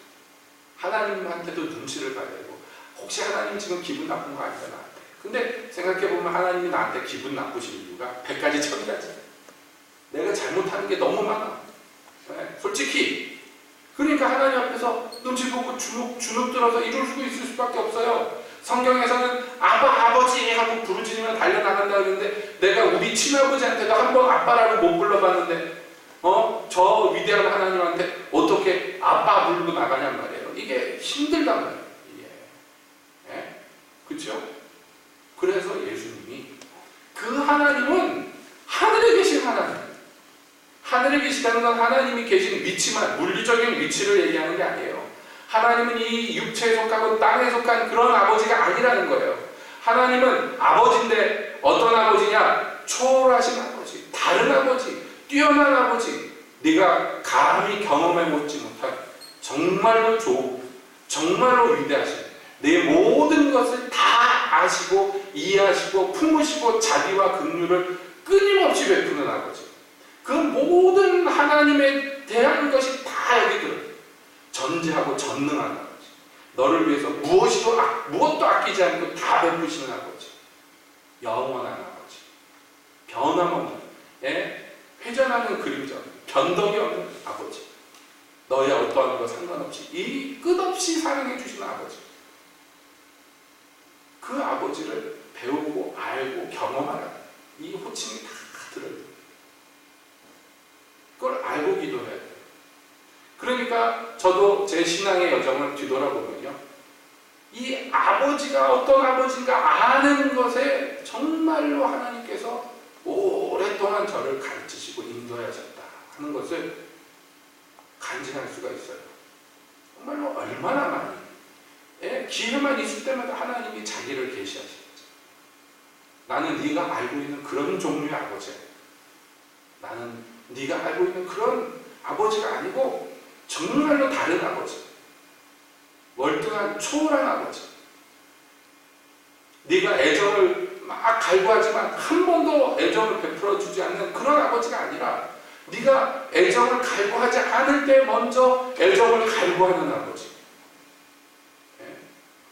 하나님한테도 눈치를 봐야 되고, 혹시 하나님 지금 기분 나쁜 거 아닌가 나한테. 근데 생각해보면 하나님이 나한테 기분 나쁘신 이유가 100가지 1000가지. 내가 잘못하는 게 너무 많아. 솔직히. 그러니까 하나님 앞에서 눈치 보고 주눅 들어서 이룰 수 있을 수밖에 없어요. 성경에서는 아버지 하고 부르짖으면 달려나간다 그러는데, 내가 우리 친아버지한테도 한번 아빠라고 못 불러봤는데 저 위대한 하나님한테 어떻게 아빠 부르고 나가냔 말이에요. 이게 힘들단 말이에요. 이게. 그렇죠? 그래서 예수님이, 그 하나님은 하늘에 계신 하나님. 하늘에 계시다는 건 하나님이 계신 위치만, 물리적인 위치를 얘기하는 게 아니에요. 하나님은 이 육체에 속하고 땅에 속한 그런 아버지가 아니라는 거예요. 하나님은 아버지인데 어떤 아버지냐? 초월하신 아버지, 다른 아버지, 뛰어난 아버지, 네가 감히 경험해보지 못한 정말로 좋은, 정말로 위대하신, 내 모든 것을 다 아시고 이해하시고 품으시고 자비와 긍휼을 끊임없이 베푸는 아버지. 그 모든 하나님에 대한 것이 다 여기 들어요. 전지하고 전능한 아버지. 너를 위해서 무엇도 아끼지 않고 다 베푸시는 아버지. 영원한 아버지. 변함없는, 회전하는 그림자, 변덕이 없는 아버지. 너의 어떠한 것 상관없이 이 끝없이 사랑해 주시는 아버지. 그 아버지를 배우고 알고 경험하라. 이 호칭이 다 들어요. 그걸 알고 기도해야 돼요. 그러니까 저도 제 신앙의 여정을 뒤돌아보면요, 이 아버지가 어떤 아버지인가 아는 것에 정말로 하나님께서 오랫동안 저를 가르치시고 인도하셨다 하는 것을 간증할 수가 있어요. 정말로 얼마나 많이 기회만 있을 때마다 하나님이 자기를 계시하시죠. 나는 네가 알고 있는 그런 종류의 아버지야. 나는 네가 알고 있는 그런 아버지가 아니고 정말로 다른 아버지. 월등한 초월한 아버지. 네가 애정을 막 갈구하지만 한 번도 애정을 베풀어주지 않는 그런 아버지가 아니라 네가 애정을 갈구하지 않을 때 먼저 애정을 갈구하는 아버지.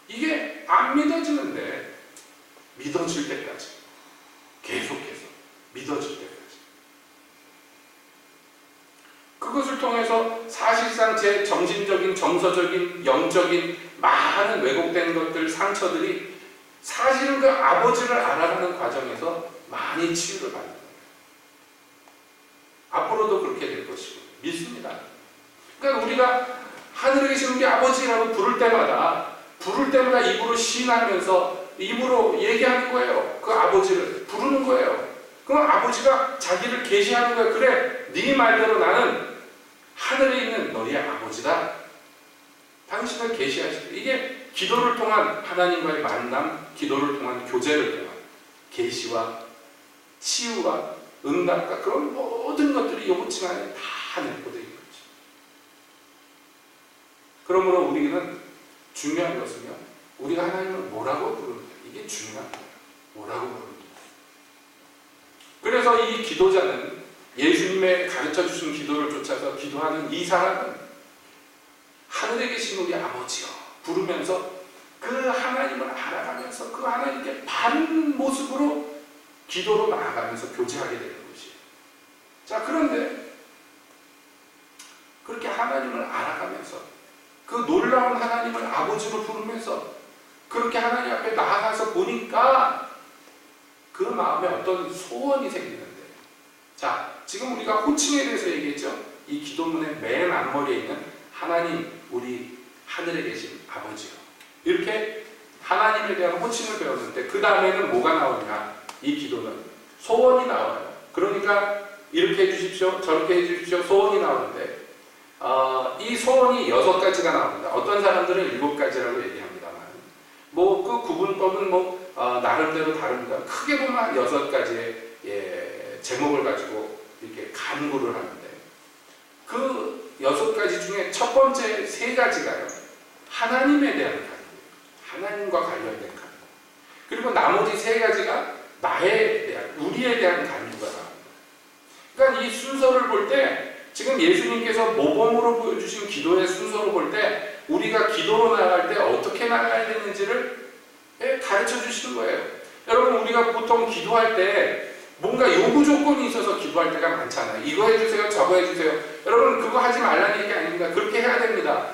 이게 안 믿어지는데 믿어질 때까지 계속해서 믿어질 때까지 그것을 통해서 사실상 제 정신적인, 정서적인, 영적인 많은 왜곡된 것들, 상처들이 사실은 그 아버지를 알아가는 과정에서 많이 치유를 받는 거예요. 앞으로도 그렇게 될 것이고 믿습니다. 그러니까 우리가 하늘에 계신 우리 아버지라고 부를 때마다 입으로 시인하면서 입으로 얘기하는 거예요. 그 아버지를 부르는 거예요. 그럼 아버지가 자기를 계시하는 거예요. 그래, 네 말대로 나는 하늘에 있는 너희의 아버지다. 당신을 계시하시다. 이게 기도를 통한 하나님과의 만남, 기도를 통한 교제를 통한 계시와 치유와 응답과 그런 모든 것들이 요구층 안에 다 내포되어 있는 거죠. 그러므로 우리는 중요한 것은요, 우리가 하나님을 뭐라고 부르는가, 이게 중요한 거예요. 뭐라고 부르는가. 그래서 이 기도자는 예수님의 가르쳐 주신 기도를 쫓아서 기도하는 이 사람은 하늘에 계신 우리 아버지여 부르면서 그 하나님을 알아가면서 그 하나님께 바른 모습으로 기도로 나아가면서 교제하게 되는 것이에요. 자, 그런데 그렇게 하나님을 알아가면서 그 놀라운 하나님을 아버지로 부르면서 그렇게 하나님 앞에 나아가서 보니까 그 마음에 어떤 소원이 생기는데, 자, 지금 우리가 호칭에 대해서 얘기했죠. 이 기도문의 맨 앞머리에 있는 하나님, 우리 하늘에 계신 아버지요. 이렇게 하나님에 대한 호칭을 배웠는데 그 다음에는 뭐가 나오냐? 이 기도는 소원이 나와요. 그러니까 이렇게 해주십시오, 저렇게 해주십시오, 소원이 나오는데 이 소원이 6가지가 나옵니다. 어떤 사람들은 7가지라고 얘기합니다만 뭐 그 구분법은 나름대로 다릅니다. 크게 보면 6가지의 제목을 가지고 이렇게 간구를 하는데 그 6가지 중에 첫 번째 3가지가요 하나님에 대한 간구예요. 하나님과 관련된 간구. 그리고 나머지 3가지가 나에 대한, 우리에 대한 간구가 나옵니다. 그러니까 이 순서를 볼 때 지금 예수님께서 모범으로 보여주신 기도의 순서로 볼 때 우리가 기도로 나갈 때 어떻게 나가야 되는지를 가르쳐 주시는 거예요. 여러분, 우리가 보통 기도할 때 뭔가 요구 조건이 있어서 기도할 때가 많잖아요. 이거 해주세요, 저거 해주세요. 여러분, 그거 하지 말라는 얘기 아닙니다. 그렇게 해야 됩니다.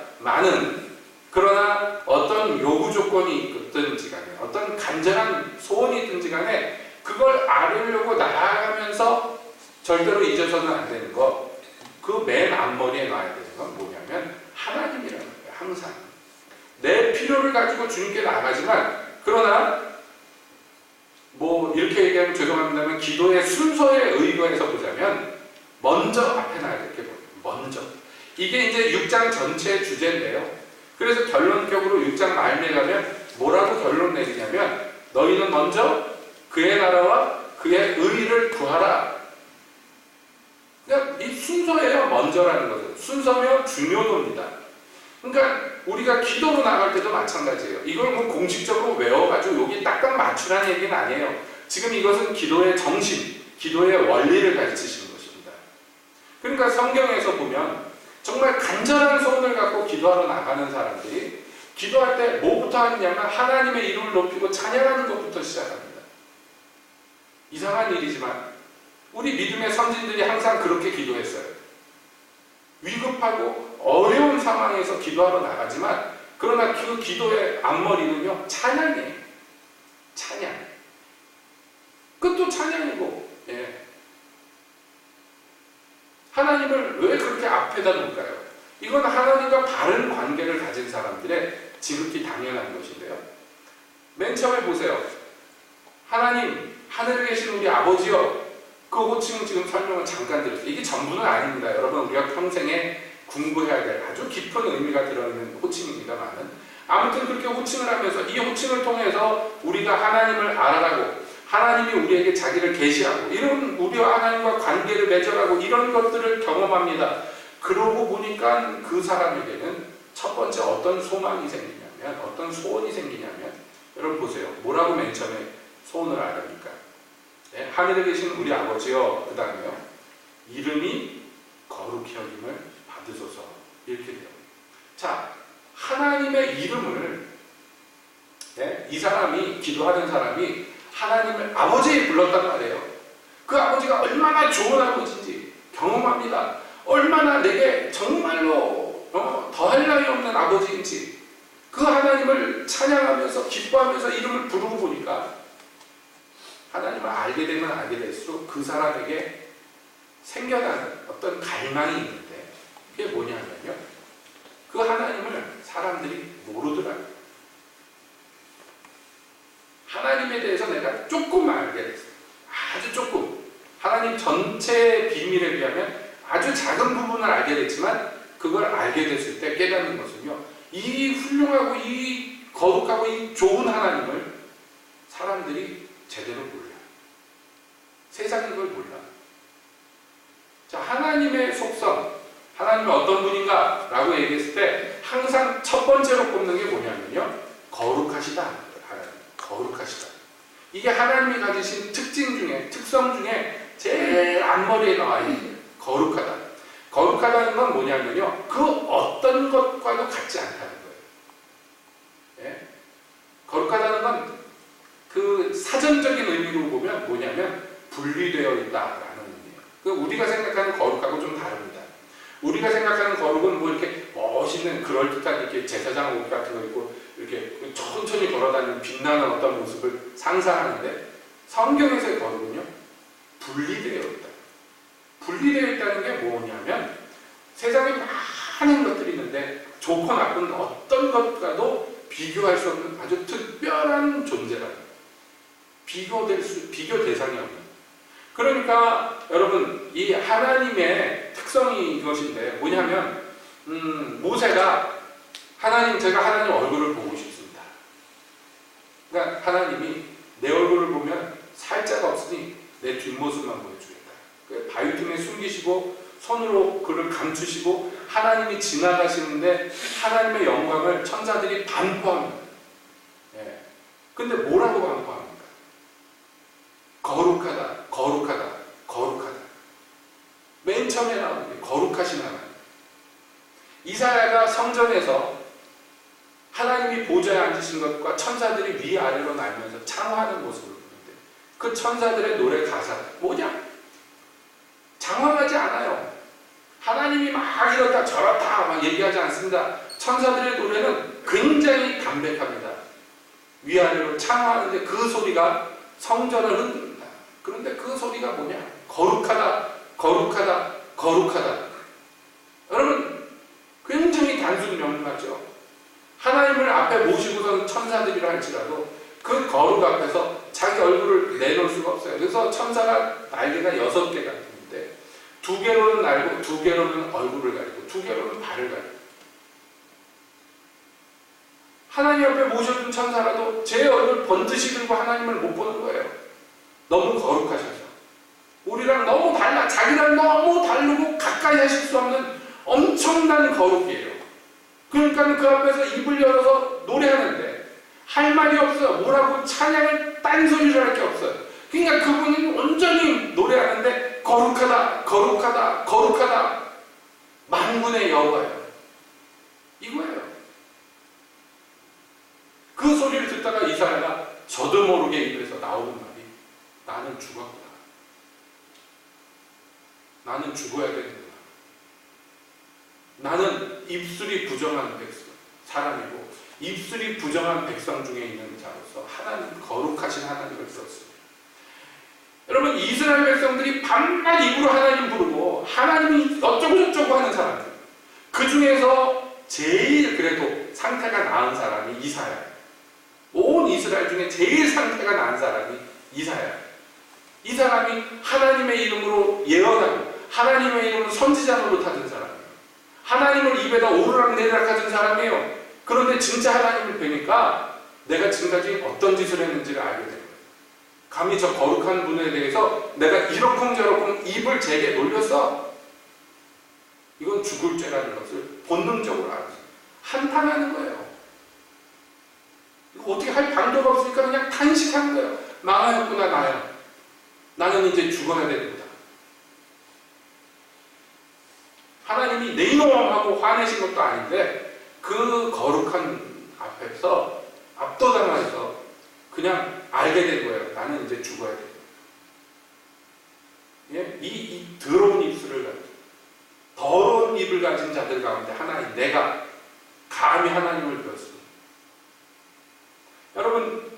그러나 어떤 요구 조건이 있든지 간에 어떤 간절한 소원이 있든지 간에 그걸 알으려고 나아가면서 절대로 잊어서는 안 되는 거, 그 맨 앞머리에 놔야 되는 건 뭐냐면 하나님이라는 거예요. 항상 내 필요를 가지고 주님께 나가지만, 그러나 이렇게 얘기하면 죄송합니다만 기도의 순서에 의거해서 보자면 먼저 앞에 놔야 될 게 먼저. 이게 이제 6장 전체의 주제인데요. 그래서 결론적으로 6장 말미에 가면 뭐라고 결론 내리냐면 너희는 먼저 그의 나라와 그의 의를 구하라. 그러니까 이 순서예요. 먼저라는 것은 순서며 중요도입니다. 그러니까 우리가 기도로 나갈 때도 마찬가지예요. 이걸 공식적으로 외워가지고 여기 딱딱 맞추라는 얘기는 아니에요. 지금 이것은 기도의 정신, 기도의 원리를 가르치시는 것입니다. 그러니까 성경에서 보면 정말 간절한 소원을 갖고 기도하러 나가는 사람들이 기도할 때 뭐부터 하느냐면 하나님의 이름을 높이고 찬양하는 것부터 시작합니다. 이상한 일이지만 우리 믿음의 선진들이 항상 그렇게 기도했어요. 위급하고 어려운 상황에서 기도하러 나가지만 그러나 그 기도의 앞머리는요 찬양이에요. 찬양. 끝도 찬양이고, 하나님을 왜 그렇게 앞에다 놓을까요? 이건 하나님과 바른 관계를 가진 사람들의 지극히 당연한 것인데요. 맨 처음에 보세요. 하나님, 하늘에 계신 우리 아버지요. 그 호칭은 지금 설명을 잠깐 드렸어요. 이게 전부는 아닙니다. 여러분, 우리가 평생에 공부해야 될 아주 깊은 의미가 들어있는 호칭입니다만은, 아무튼 그렇게 호칭을 하면서 이 호칭을 통해서 우리가 하나님을 알아가고 하나님이 우리에게 자기를 계시하고 이런 우리와 하나님과 관계를 맺어가고 이런 것들을 경험합니다. 그러고 보니까 그 사람에게는 첫 번째 어떤 소망이 생기냐면, 어떤 소원이 생기냐면, 여러분 보세요. 뭐라고 맨 처음에 소원을 아랍니까? 네? 하늘에 계신 우리 아버지여, 그 다음에요, 이름이 거룩히 여김을 받으소서, 이렇게 돼요. 자, 하나님의 이름을, 네? 이 사람이, 기도하는 사람이 하나님을 아버지 불렀단 말이에요. 그 아버지가 얼마나 좋은 아버지인지 경험합니다. 얼마나 내게 정말로 더할 나위 없는 아버지인지 그 하나님을 찬양하면서 기뻐하면서 이름을 부르고 보니까 하나님을 알게 되면 알게 될수록 그 사람에게 생겨나는 어떤 갈망이 있는데, 그게 뭐냐면요, 그 하나님을 사람들이 모르더라고요. 하나님에 대해서 내가 조금만 알게 됐어요. 아주 조금. 하나님 전체 비밀에 비하면 아주 작은 부분을 알게 됐지만, 그걸 알게 됐을 때 깨닫는 것은요, 이 훌륭하고 이 거룩하고 이 좋은 하나님을 사람들이 제대로 몰라. 세상이 그걸 몰라. 자, 하나님의 속성, 하나님은 어떤 분인가? 라고 얘기했을 때 항상 첫 번째로 꼽는 게 뭐냐면요, 거룩하시다. 하나님, 거룩하시다. 이게 하나님이 가지신 특징 중에, 특성 중에 제일 앞머리에 나와 있는 거예요. 거룩하다. 거룩하다는 건 뭐냐면요, 그 어떤 것과도 같지 않다는 거예요. 예? 거룩하다는 건 그 사전적인 의미로 보면 뭐냐면 분리되어 있다라는 의미예요. 그 우리가 생각하는 거룩하고 좀 다릅니다. 우리가 생각하는 거룩은 뭐 이렇게 멋있는 그럴듯한 이렇게 제사장 옷 같은 거 입고 이렇게 천천히 걸어다니는 빛나는 어떤 모습을 상상하는데, 성경에서의 거룩은요, 분리되어 있다. 분리되어 있다는 게 뭐냐면 세상에 많은 것들이 있는데 좋고 나쁜 어떤 것과도 비교할 수 없는 아주 특별한 존재다. 비교 대상이 없는. 그러니까 여러분, 이 하나님의 특성이 이것인데 뭐냐면, 모세가 제가 하나님 얼굴을 보고 싶습니다. 그러니까 하나님이 내 얼굴을 보면 살자가 없으니 내 뒷모습만 보여주겠다. 바위 틈에 숨기시고 손으로 그를 감추시고 하나님이 지나가시는데 하나님의 영광을 천사들이 반포합니다. 예. 근데 뭐라고 반포합니까? 거룩하다, 거룩하다, 거룩하다. 맨 처음에 나오는 게 거룩하신 하나님. 이사야가 성전에서 하나님이 보좌에 앉으신 것과 천사들이 위아래로 날면서 창화하는 모습을 보는데, 그 천사들의 노래 가사가 뭐냐? 장황하지 않아요. 하나님이 막 이렇다 저렇다 막 얘기하지 않습니다. 천사들의 노래는 굉장히 담백합니다. 위아래로 창화하는데 그 소리가 성전을 흔듭니다. 그런데 그 소리가 뭐냐? 거룩하다, 거룩하다, 거룩하다. 여러분, 굉장히 단순 명료하죠. 하나님을 앞에 모시고선 천사들이라 할지라도 그 거룩 앞에서 자기 얼굴을 내놓을 수가 없어요. 그래서 천사가 날개가 6개가 있는데 2개로는 날고 2개로는 얼굴을 가리고 2개로는 발을 가리고, 하나님 앞에 모셔둔 천사라도 제 얼굴 번듯이 들고 하나님을 못 보는 거예요. 너무 거룩하셔서. 우리랑 너무 달라. 자기랑 너무 다르고 가까이 하실 수 없는 엄청난 거룩이에요. 그러니까 그 앞에서 입을 열어서 노래하는데 할 말이 없어요. 뭐라고 찬양을 딴소리를 할 게 없어요. 그러니까 그분은 온전히 노래하는데 거룩하다, 거룩하다, 거룩하다. 만군의 여호와예요. 이거예요. 그 소리를 듣다가 이사야가 저도 모르게 입에서 나오는 말이, 나는 죽었구나. 나는 죽어야 되는구나. 나는 입술이 부정한 사람이고 입술이 부정한 백성 중에 있는 자로서 하나님, 거룩하신 하나님을 들었습니다. 여러분, 이스라엘 백성들이 밤낮 입으로 하나님 부르고 하나님이 어쩌고저쩌고 하는 사람들, 그 중에서 제일 그래도 상태가 나은 사람이 이사야. 온 이스라엘 중에 제일 상태가 나은 사람이 이사야. 이 사람이 하나님의 이름으로 예언하고 하나님의 이름으로 선지자 노릇하는 사람이에요. 하나님을 입에다 오르락내리락 하던 사람이에요. 그런데 진짜 하나님을 뵈니까 내가 지금까지 어떤 짓을 했는지를 알게 돼요. 감히 저 거룩한 분에 대해서 내가 이러쿵저러쿵 입을 제게 놀렸어. 이건 죽을 죄라는 것을 본능적으로 알았어요. 한탄하는 거예요. 이거 어떻게 할 방도가 없으니까 그냥 탄식하는 거예요. 망하였구나 나야. 나는 이제 죽어야 되는구나. 하나님이 내 이놈 하고 화내신 것도 아닌데 그 거룩한 앞에서 압도당해서 그냥 알게 된 거예요. 나는 이제 죽어야 돼. 예? 이 더러운 입술을 가진, 더러운 입을 가진 자들 가운데 하나인 내가 감히 하나님을 배웠습니다. 여러분,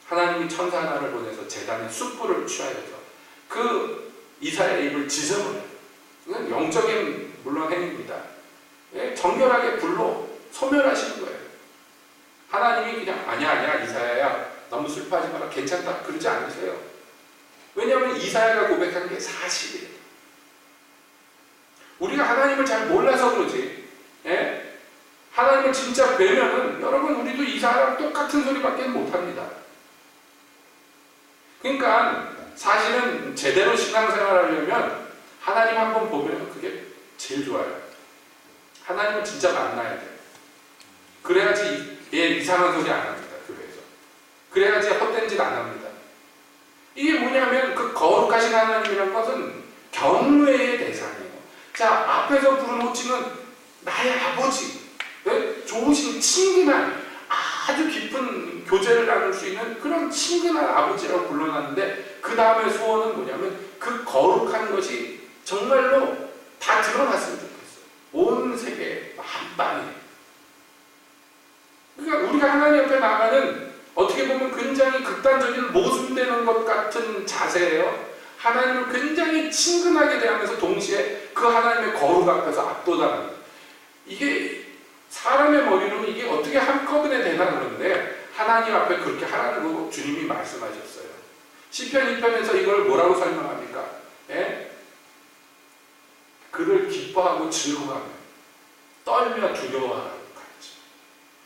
하나님이 천사 하나를 보내서 제단에 숯불을 취하여서 그 이사야의 입을 지저분해요. 이건 영적인 물론 행위입니다. 예? 정결하게 불로 소멸하시는 거예요. 하나님이 그냥 아니야 이사야야 너무 슬퍼하지 마라 괜찮다 그러지 않으세요. 왜냐하면 이사야가 고백한 게 사실이에요. 우리가 하나님을 잘 몰라서 그러지. 예? 하나님을 진짜 뵈면은 여러분 우리도 이사야랑 똑같은 소리밖에 못합니다. 그러니까 사실은 제대로 신앙생활 하려면 하나님 한번 보면 그게 제일 좋아요. 하나님을 진짜 만나야 돼요. 그래야지 이상한 소리 안 합니다. 교회에서. 그래야지 헛된 짓 안 합니다. 이게 뭐냐면 그 거룩하신 하나님이라는 것은 경외의 대상이에요. 자, 앞에서 부른 호칭은 나의 아버지, 좋으신 친근한 아주 깊은 교제를 나눌 수 있는 그런 친근한 아버지라고 불러놨는데 그 다음에 소원은 뭐냐면 그 거룩한 것이 정말로 다 드러났으면 좋겠어요. 온 세계에 만방에. 그러니까 우리가 하나님 앞에 나가는 어떻게 보면 굉장히 극단적인 모순되는 것 같은 자세예요. 하나님을 굉장히 친근하게 대하면서 동시에 그 하나님의 거룩 앞에서 압도당하는 이게 사람의 머리로는 이게 어떻게 한꺼번에 되나 그러는데 하나님 앞에 그렇게 하라는 거 주님이 말씀하셨어요. 시편 2편에서 이걸 뭐라고 설명합니까? 예? 그를 기뻐하고 즐거워하며 떨며 두려워하라.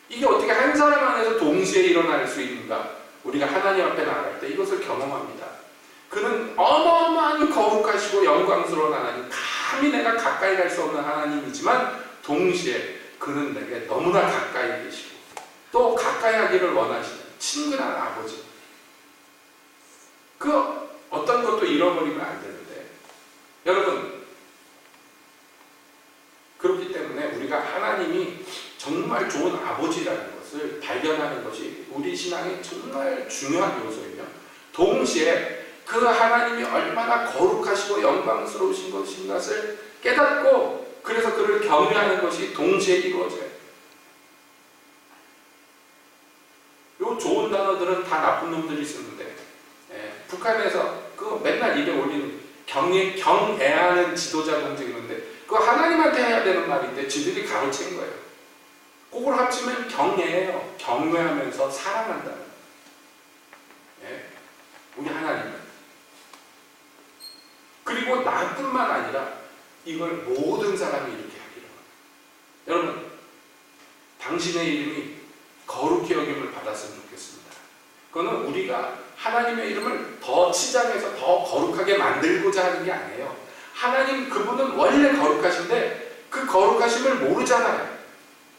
이게 어떻게 한 사람 안에서 동시에 일어날 수 있는가? 우리가 하나님 앞에 나갈 때 이것을 경험합니다. 그는 어마어마한 거룩하시고 영광스러운 하나님, 감히 내가 가까이 갈 수 없는 하나님이지만 동시에 그는 내게 너무나 가까이 계시고 또 가까이 하기를 원하시는 친근한 아버지. 그 어떤 것도 잃어버리면 안 되는데 여러분 그렇기 때문에 우리가 하나님이 정말 좋은 아버지라는 것을 발견하는 것이 우리 신앙의 정말 중요한 요소이며 동시에 그 하나님이 얼마나 거룩하시고 영광스러우신 것인 것을 깨닫고 그래서 그를 경외하는 것이 동시에 이루어져요. 요 좋은 단어들은 다 나쁜 놈들이 쓰는데 북한에서 그 맨날 입에 올리는 경애하는 지도자들 있는데 그거 하나님한테 해야 되는 말인데 지들이 가로챈 거예요. 그걸 합치면 경애예요. 경외하면서 사랑한다는 예? 우리 하나님은. 그리고 나뿐만 아니라 이걸 모든 사람이 이렇게 하기를. 여러분 당신의 이름이 거룩히 여김을 받았으면 좋겠습니다. 그거는 우리가 하나님의 이름을 더 치장해서 더 거룩하게 만들고자 하는 게 아니에요. 하나님 그분은 원래 거룩하신데 그 거룩하심을 모르잖아요.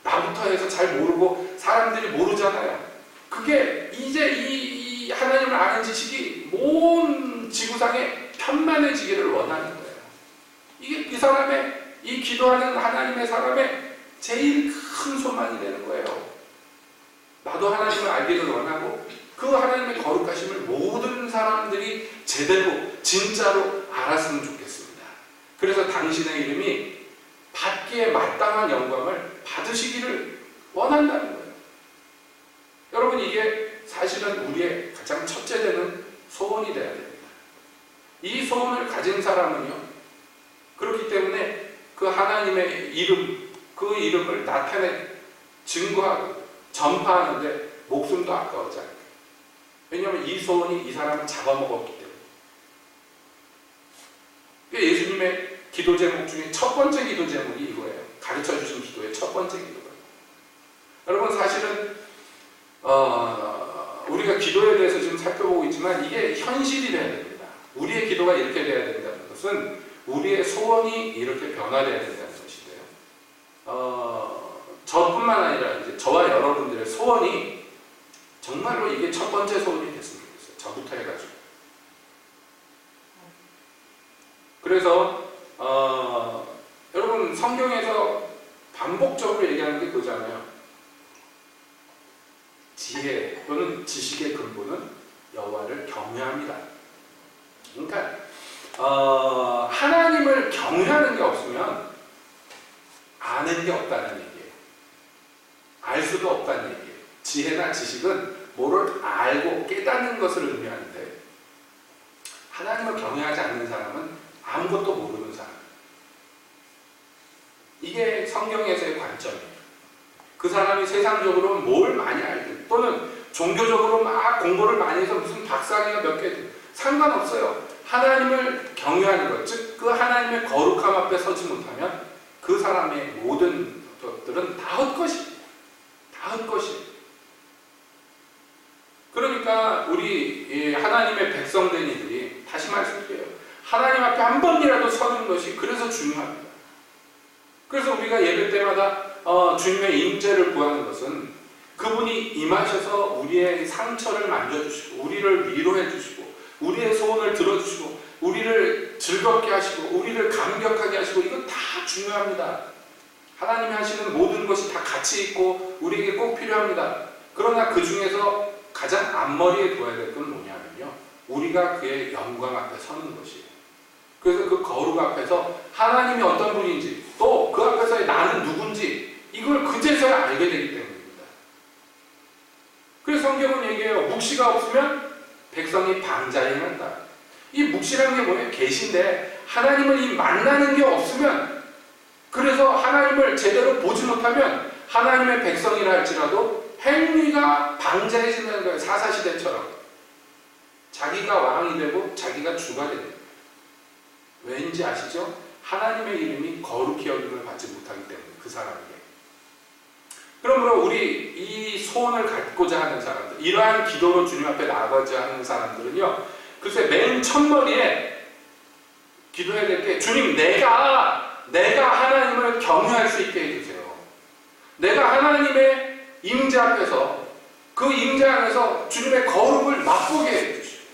나부터 해서 잘 모르고 사람들이 모르잖아요. 그게 이제 이 하나님을 아는 지식이 온 지구상에 편만해지기를 원하는 거예요. 이게 이 사람의 이 기도하는 하나님의 사람의 제일 큰 소망이 되는 거예요. 나도 하나님을 알기를 원하고 그 하나님의 거룩하심을 모든 사람들이 제대로 진짜로 알았으면 좋겠습니다. 그래서 당신의 이름이 받기에 마땅한 영광을 받으시기를 원한다는 거예요. 여러분 이게 사실은 우리의 가장 첫째 되는 소원이 되어야 됩니다. 이 소원을 가진 사람은요. 그렇기 때문에 그 하나님의 이름, 그 이름을 나타내 증거하고 전파하는데 목숨도 아까워지 않아요. 왜냐하면 이 소원이 이 사람을 잡아먹었기 때문에. 예수님의 기도 제목 중에 첫 번째 기도 제목이 이거예요. 가르쳐 주신 기도의 첫 번째 기도가. 여러분 사실은 우리가 기도에 대해서 지금 살펴보고 있지만 이게 현실이 돼야 됩니다. 우리의 기도가 이렇게 돼야 된다는 것은 우리의 소원이 이렇게 변화돼야 된다는 것인데요. 저뿐만 아니라 이제 저와 여러분들의 소원이 정말로 이게 첫 번째 소원이 됐으면 좋겠어요. 저부터 해가지고. 그래서 여러분 성경에서 반복적으로 얘기하는 게 그거잖아요. 지혜 또는 지식의 근본은 여호와를 경외합니다. 그러니까 하나님을 경외하는 게 없으면 아는 게 없다는 얘기예요. 알 수도 없다는 얘기예요. 지혜나 지식은 뭐를 알고 깨닫는 것을 의미하는데 하나님을 경외하지 않는 사람은 아무것도 모르는 사람. 이게 성경에서의 관점이에요. 그 사람이 세상적으로 뭘 많이 알든 또는 종교적으로 막 공부를 많이 해서 무슨 박사학위가 몇 개든 상관없어요. 하나님을 경외하는 것, 즉 그 하나님의 거룩함 앞에 서지 못하면 그 사람의 모든 것들은 다 헛것이에요. 다 헛것이에요. 그러니까 우리 하나님의 백성된 이들이 다시 말씀드려요. 하나님 앞에 한 번이라도 서는 것이 그래서 중요합니다. 그래서 우리가 예배 때마다 주님의 임재를 구하는 것은 그분이 임하셔서 우리의 상처를 만져주시고 우리를 위로해 주시고 우리의 소원을 들어주시고 우리를 즐겁게 하시고 우리를 감격하게 하시고 이거 다 중요합니다. 하나님이 하시는 모든 것이 다 가치 있고 우리에게 꼭 필요합니다. 그러나 그 중에서 가장 앞머리에 둬야 될 건 뭐냐면요. 우리가 그의 영광 앞에 서는 것이에요. 그래서 그 거룩 앞에서 하나님이 어떤 분인지 또 그 앞에서의 나는 누군지 이걸 그제서야 알게 되기 때문입니다. 그래서 성경은 얘기해요. 묵시가 없으면 백성이 방자에 행한다. 이 묵시라는 게 뭐예요? 계신데 하나님을 이 만나는 게 없으면 그래서 하나님을 제대로 보지 못하면 하나님의 백성이라 할지라도 행위가 방자해진다는 거예요. 사사시대처럼. 자기가 왕이 되고 자기가 주가 되는 거예요. 왠지 아시죠? 하나님의 이름이 거룩히 여김을 받지 못하기 때문에 그 사람에게. 그러므로 우리 이 소원을 갖고자 하는 사람들, 이러한 기도로 주님 앞에 나아가자 하는 사람들은요, 글쎄 맨 첫머리에 기도해야 될 게 주님 내가 하나님을 경외할 수 있게 해주세요. 내가 하나님의 임재 앞에서 그 임재 안에서 주님의 거룩을 맛보게 해주시고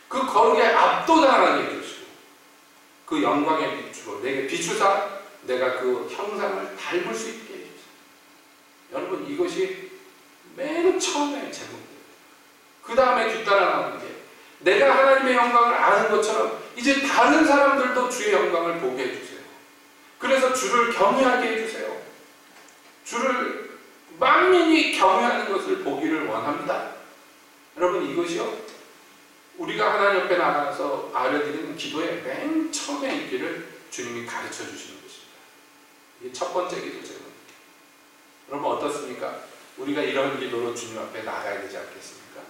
그 거룩에 압도당하게 해주시고 그 영광의 빛으로 내게 비추사 내가 그 형상을 닮을 수 있게 해주세요. 여러분 이것이 맨 처음에 제목이에요. 그 다음에 뒤따라 나오는 게 내가 하나님의 영광을 아는 것처럼 이제 다른 사람들도 주의 영광을 보게 해주세요. 그래서 주를 경외하게 해주세요. 주를 만민이 경외하는 것을 보기를 원합니다. 여러분 이것이요 우리가 하나님 옆에 나가서 아뢰드리는 기도의 맨 처음에 있기를 주님이 가르쳐 주시는 것입니다. 이게 첫 번째 기도 제목. 여러분 어떻습니까? 우리가 이런 기도로 주님 앞에 나가야 되지 않겠습니까?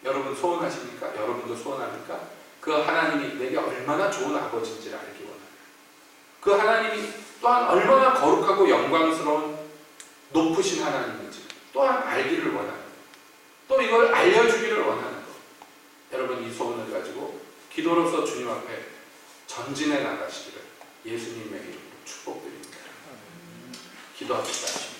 여러분 소원하십니까? 여러분도 소원합니까? 그 하나님이 내게 얼마나 좋은 아버지인지를 알기 원합니다. 그 하나님이 또한 얼마나 거룩하고 영광스러운 높으신 하나님인지 또한 알기를 원합니다. 또 이걸 알려주기를 원하는 것. 여러분 이 소원을 가지고 기도로서 주님 앞에 전진해 나가시기를 예수님의 이름으로 축복드립니다. 기도합시다.